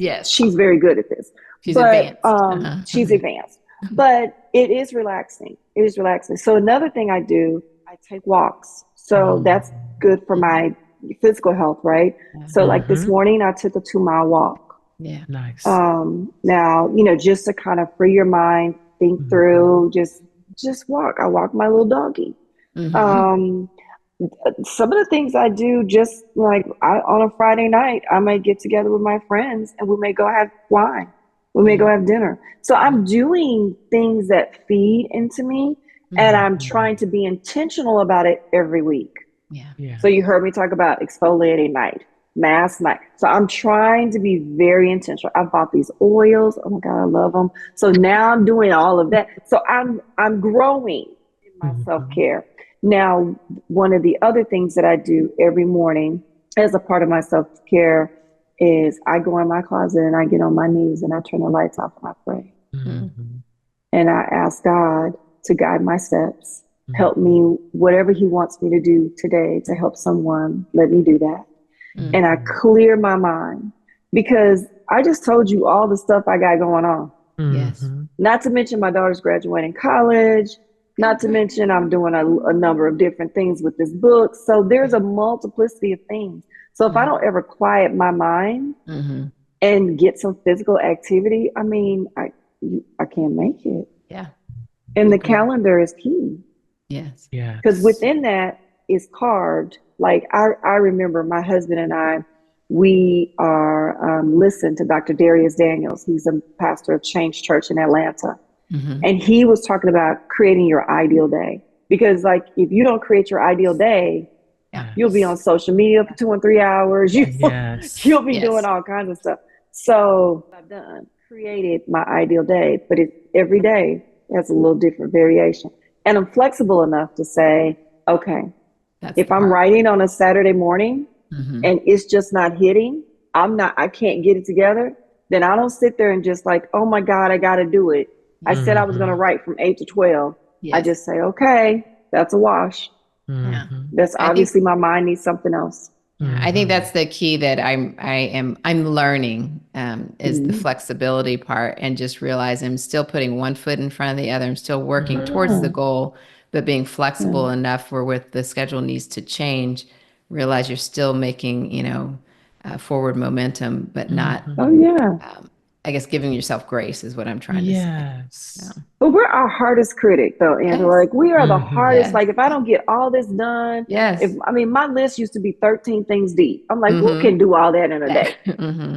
very good at this. She's advanced. She's advanced. But it is relaxing. It is relaxing. So another thing I do, I take walks. So that's good for my physical health, right? So like this morning, I took a 2-mile walk. Yeah. Nice. Now, just to kind of free your mind, think through, just walk. I walk my little doggy. Some of the things I do, just like on a Friday night, I might get together with my friends and we may go have wine. We may go have dinner. So I'm doing things that feed into me, and I'm trying to be intentional about it every week. Yeah. So you heard me talk about exfoliating night, mask night. So I'm trying to be very intentional. I bought these oils. Oh my God, I love them. So now I'm doing all of that. So I'm growing in my self-care. Now, one of the other things that I do every morning as a part of my self-care is I go in my closet and I get on my knees and I turn the lights off and I pray. And I ask God to guide my steps, help me, whatever he wants me to do today to help someone, let me do that. And I clear my mind, because I just told you all the stuff I got going on. Yes. Not to mention my daughter's graduating college, not to mention I'm doing a number of different things with this book. So there's a multiplicity of things. So if I don't ever quiet my mind and get some physical activity, I mean, I can't make it. Yeah. And the calendar is key. Yes. Yeah. Because within that is carved. Like I remember my husband and I, we are listened to Dr. Darius Daniels. He's a pastor of Change Church in Atlanta. And he was talking about creating your ideal day. Because like, if you don't create your ideal day, you'll be on social media for 2 and 3 hours. You'll be doing all kinds of stuff. So I've done, created my ideal day, but every day has a little different variation. And I'm flexible enough to say, okay, if I'm writing on a Saturday morning and it's just not hitting, I can't get it together, then I don't sit there and just like, oh my God, I got to do it. I said I was going to write from 8 to 12. I just say, okay, that's a wash. That's obviously my mind needs something else. I think that's the key that I'm learning is the flexibility part, and just realize I'm still putting one foot in front of the other. I'm still working towards the goal, but being flexible enough where with the schedule needs to change, realize you're still making, forward momentum, but not, I guess, giving yourself grace is what I'm trying to say. So. But we're our hardest critic, though, Angela. Like, we are the hardest. Like, if I don't get all this done, my list used to be 13 things deep. I'm like, who can do all that in a day?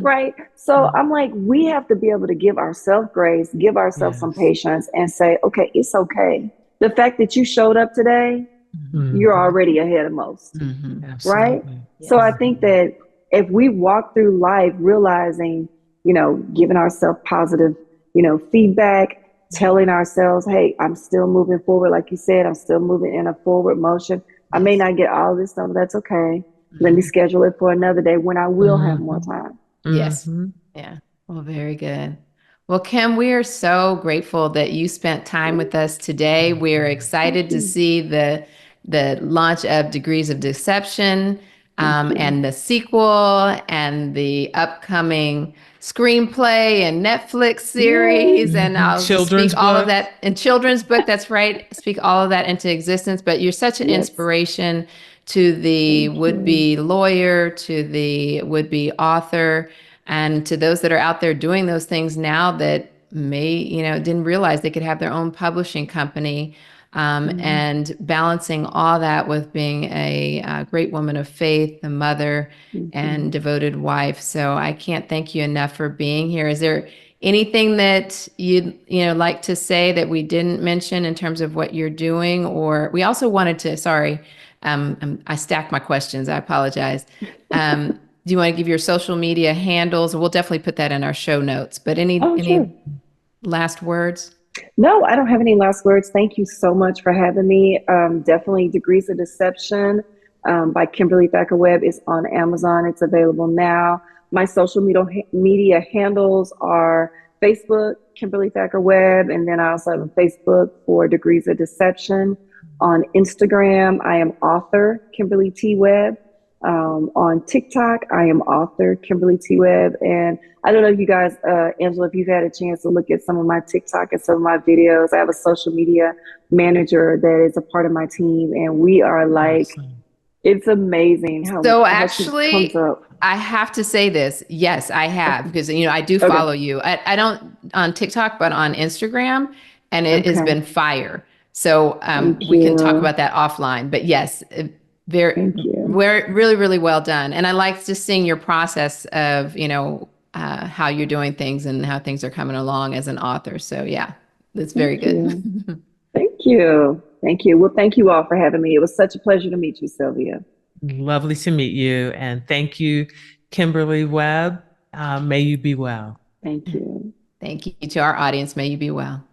Right? So I'm like, we have to be able to give ourselves grace, give ourselves some patience, and say, okay, it's okay. The fact that you showed up today, you're already ahead of most. Right? So I think that if we walk through life realizing, giving ourselves positive, feedback, telling ourselves, hey, I'm still moving forward. Like you said, I'm still moving in a forward motion. I may not get all this stuff. That's okay. Let me schedule it for another day when I will have more time. Yes. Yeah. Well, very good. Well, Kim, we are so grateful that you spent time with us today. We're excited to see the launch of Degrees of Deception, and the sequel, and the upcoming screenplay and Netflix series, and I'll children's speak all book. of that, and children's book. That's right. Speak all of that into existence. But you're such an inspiration to the would-be lawyer, to the would-be author, and to those that are out there doing those things now that may, didn't realize they could have their own publishing company. And balancing all that with being a great woman of faith, a mother, and devoted wife. So I can't thank you enough for being here. Is there anything that you'd like to say that we didn't mention in terms of what you're doing? Or we also wanted to, I stacked my questions. I apologize. Do you want to give your social media handles? We'll definitely put that in our show notes. But any last words? No, I don't have any last words. Thank you so much for having me. Definitely Degrees of Deception by Kimberly Thacker Webb is on Amazon. It's available now. My social media handles are Facebook, Kimberly Thacker Webb, and then I also have a Facebook for Degrees of Deception. On Instagram, I am author Kimberly T. Webb. On TikTok, I am author Kimberly T. Webb. And I don't know if you guys, Angela, if you've had a chance to look at some of my TikTok and some of my videos. I have a social media manager that is a part of my team. And we are like, Awesome. it's amazing how So how she actually, comes up. I have to say this. Yes, I have, because, I do Okay. follow you. I don't on TikTok, but on Instagram, and it has Okay. been fire. So Thank we can talk you. about that offline. But yes, very, Thank you. really, really well done. And I like just seeing your process of, how you're doing things and how things are coming along as an author. So yeah, that's very Thank good. you. Thank you. Thank you. Well, thank you all for having me. It was such a pleasure to meet you, Sylvia. Lovely to meet you. And thank you, Kimberly Webb. May you be well. Thank you. Thank you to our audience. May you be well.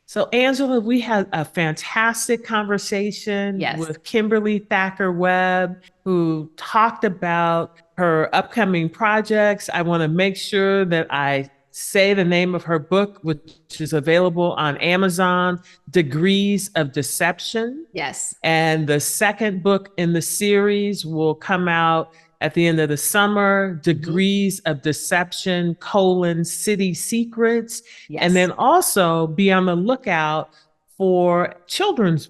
So, Angela, we had a fantastic conversation Yes. with Kimberly Thacker Webb, who talked about her upcoming projects. I want to make sure that I say the name of her book, which is available on Amazon, Degrees of Deception. Yes. And the second book in the series will come out at the end of the summer, Degrees of Deception, City Secrets. Yes. And then also be on the lookout for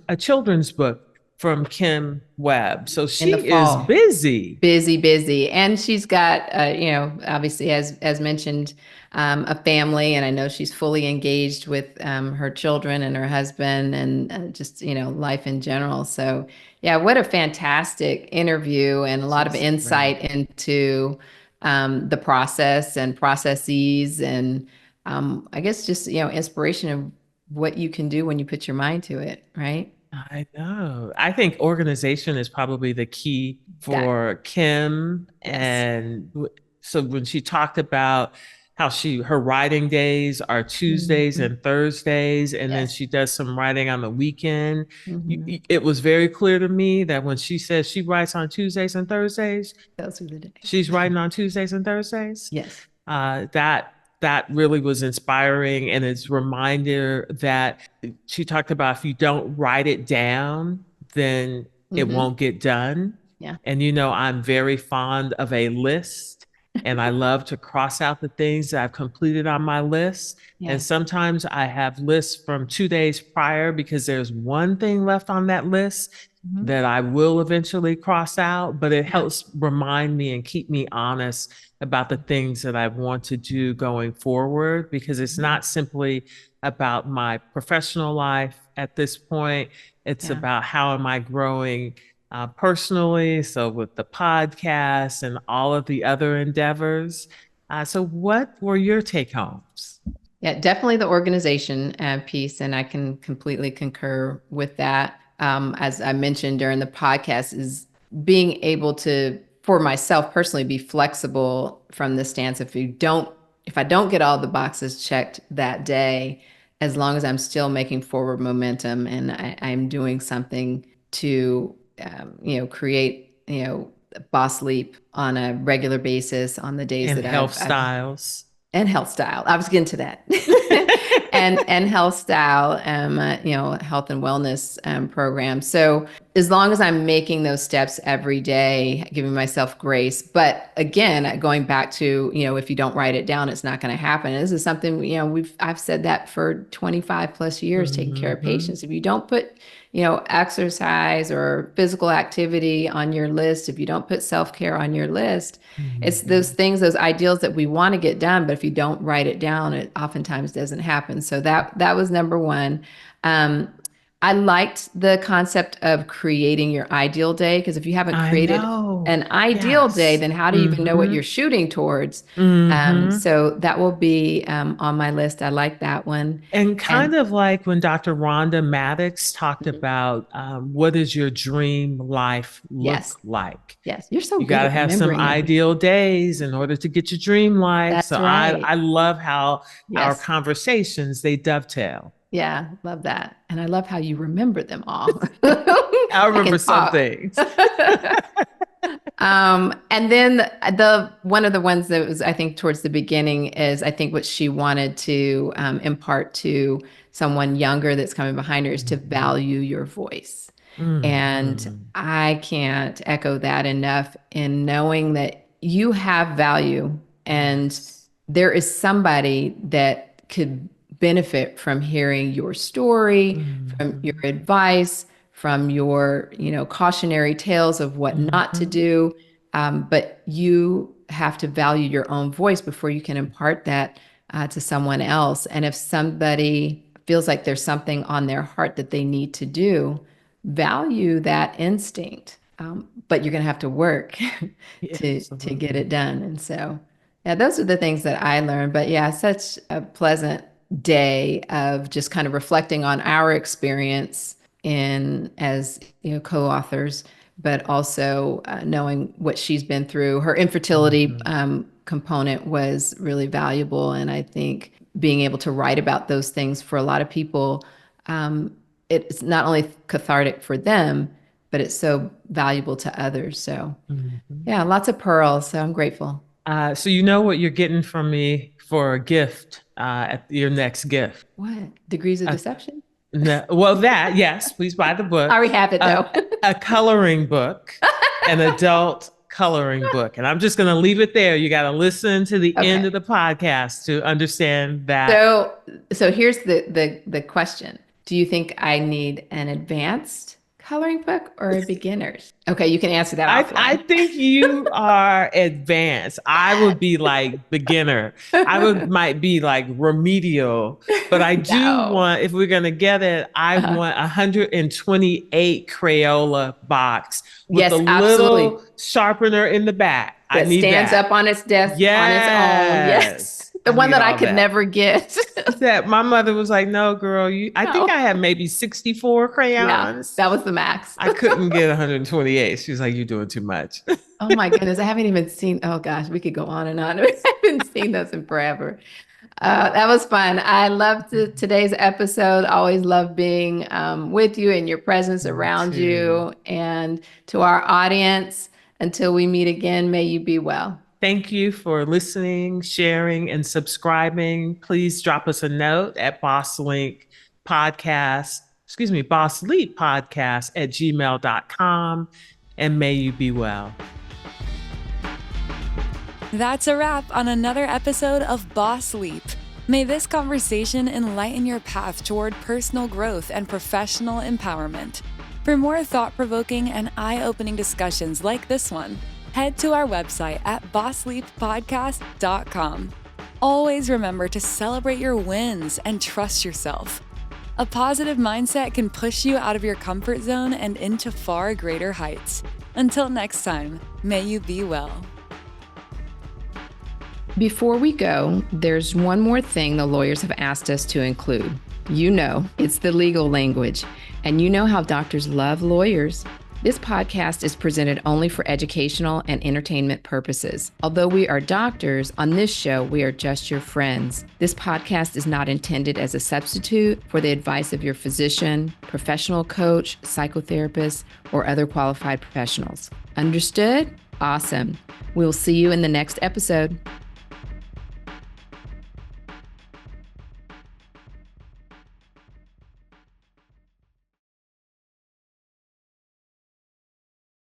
a children's book from Kim Webb. So she is busy. Busy. And she's got, obviously, as mentioned, a family. And I know she's fully engaged with her children and her husband and just, life in general. So yeah, what a fantastic interview and a lot of insight into the process and processes and I guess just, inspiration of what you can do when you put your mind to it, right? I know. I think organization is probably the key for Kim. Yes. And so when she talked about how her writing days are Tuesdays and Thursdays, and then she does some writing on the weekend, it was very clear to me that when she says she writes on Tuesdays and Thursdays, those are the days. She's writing on Tuesdays and Thursdays. Yes. That really was inspiring, and it's a reminder that she talked about if you don't write it down, then it won't get done. Yeah. And I'm very fond of a list, and I love to cross out the things that I've completed on my list. Yeah. And sometimes I have lists from 2 days prior because there's one thing left on that list that I will eventually cross out, but it helps remind me and keep me honest about the things that I want to do going forward, because it's not simply about my professional life at this point. It's about how am I growing personally. So with the podcast and all of the other endeavors. So what were your take homes? Yeah, definitely the organization piece. And I can completely concur with that. As I mentioned during the podcast, is being able to, for myself personally, be flexible from the stance if I don't get all the boxes checked that day, as long as I'm still making forward momentum and I'm doing something to, create, boss leap on a regular basis on the days that health styles. And health style. I was getting to that. and health style, health and wellness program. So as long as I'm making those steps every day, giving myself grace. But again, going back to, if you don't write it down, it's not going to happen. This is something, I've said that for 25 plus years, taking care of patients. If you don't put, exercise or physical activity on your list, if you don't put self-care on your list, it's those things, those ideals that we want to get done, but if you don't write it down, it oftentimes doesn't happen. So that was number one. I liked the concept of creating your ideal day, because if you haven't created an ideal day, then how do you even know what you're shooting towards? So that will be on my list. I like that one. And kind of like when Dr. Rhonda Maddox talked about what does your dream life look like? Yes, you're so good. You got to have some ideal days in order to get your dream life. That's so right. I love how our conversations, they dovetail. Yeah, love that. And I love how you remember them all. I remember some things. And then the one of the ones that was, I think, towards the beginning is, I think, what she wanted to impart to someone younger that's coming behind her is to value your voice. And I can't echo that enough in knowing that you have value and there is somebody that could benefit from hearing your story, from your advice, from your, cautionary tales of what not to do. But you have to value your own voice before you can impart that to someone else. And if somebody feels like there's something on their heart that they need to do, value that instinct. But you're going to have to work to get it done. And so, yeah, those are the things that I learned. But yeah, such a pleasant day of just kind of reflecting on our experience as co-authors, but also knowing what she's been through. Her infertility component was really valuable. And I think being able to write about those things for a lot of people, it's not only cathartic for them, but it's so valuable to others. So yeah, lots of pearls. So I'm grateful. So you know what you're getting from me for a gift at your next gift. What? Degrees of Deception? No, well, yes, please buy the book. I already have it though. A coloring book, an adult coloring book. And I'm just going to leave it there. You got to listen to the end of the podcast to understand that. So here's the question. Do you think I need an advanced coloring book or a beginner's? Okay, you can answer that. I think you are advanced. I would be like beginner. Might be like remedial, but I do want, if we're going to get it, I want 128 Crayola box with a little sharpener in the back. That stands up on its desk on its own. Yes. The one that I could never get. That my mother was like, no, girl, I think I had maybe 64 crayons. Yeah, that was the max. I couldn't get 128. She was like, you're doing too much. Oh my goodness. I haven't even seen, oh gosh, we could go on and on. I haven't seen those in forever. That was fun. I loved today's episode. Always love being with you and your presence around you. And to our audience, until we meet again, may you be well. Thank you for listening, sharing, and subscribing. Please drop us a note at bossleeppodcast@gmail.com, and may you be well. That's a wrap on another episode of Boss Leap. May this conversation enlighten your path toward personal growth and professional empowerment. For more thought-provoking and eye-opening discussions like this one, head to our website at bossleeppodcast.com. Always remember to celebrate your wins and trust yourself. A positive mindset can push you out of your comfort zone and into far greater heights. Until next time, may you be well. Before we go, there's one more thing the lawyers have asked us to include. It's the legal language, and you know how doctors love lawyers. This podcast is presented only for educational and entertainment purposes. Although we are doctors, on this show, we are just your friends. This podcast is not intended as a substitute for the advice of your physician, professional coach, psychotherapist, or other qualified professionals. Understood? Awesome. We'll see you in the next episode.